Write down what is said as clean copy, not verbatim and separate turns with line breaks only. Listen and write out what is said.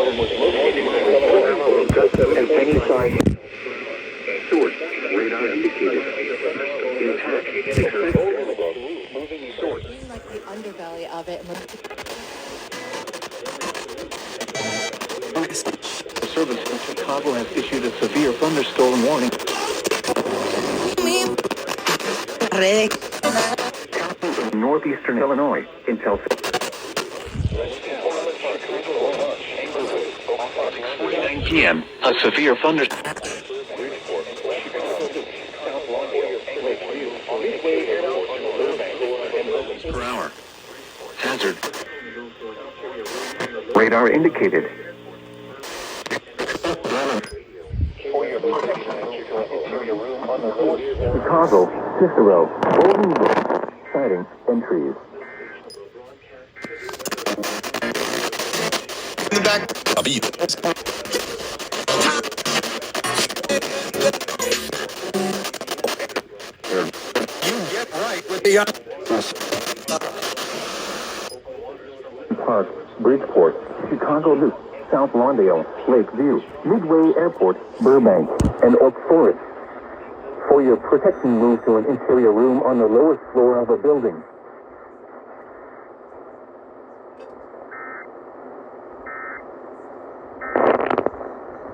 And any sign. Source. Radar indicated. Intact. Moving source.
Like the underbelly of it.
Service in Chicago has issued a severe thunderstorm warning. In northeastern Illinois, until 6:49 p.m. A severe thunderstorm per hour. Hazard. Radar indicated. Chicago, Cicero, Golden Gate, siding and trees.
In the back of you. You get right with the
Park, Bridgeport, Chicago Loop, South Lawndale, Lakeview, Midway Airport, Burbank, and Oak Forest. For your protection, move to an interior room on the lowest floor of a building.